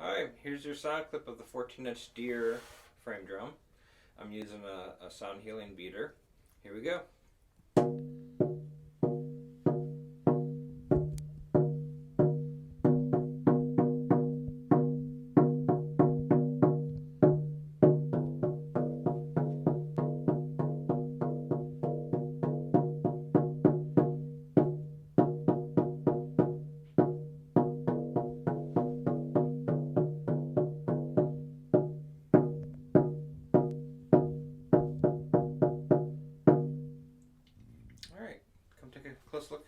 Hi, here's your sound clip of the 14-inch Deer frame drum. I'm using a sound healing beater. Here we go. Alright, come take a close look.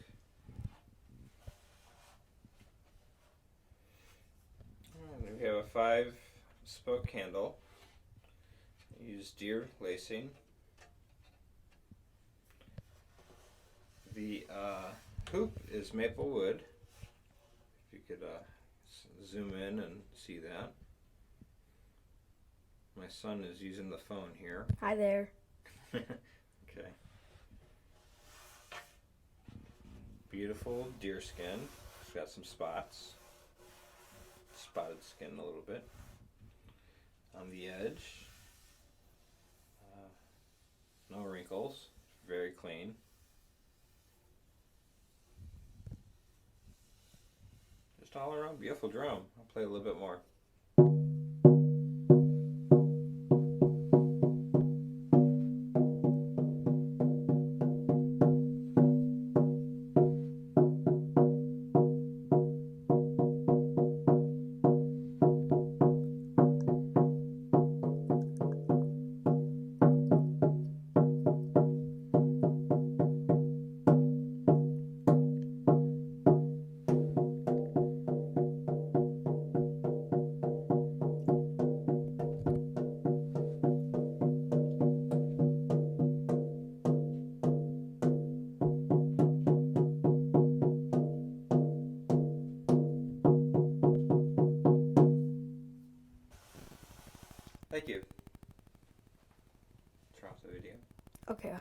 And we have a 5-spoke candle. Use Deer lacing. The hoop is maple wood. If you could zoom in and see that. My son is using the phone here. Hi there. Okay. Beautiful deer skin. It's got some spots. Spotted skin a little bit. On the edge. No wrinkles. Very clean. Just all around beautiful drum. I'll play a little bit more. Thank you. Turn off the video. Okay.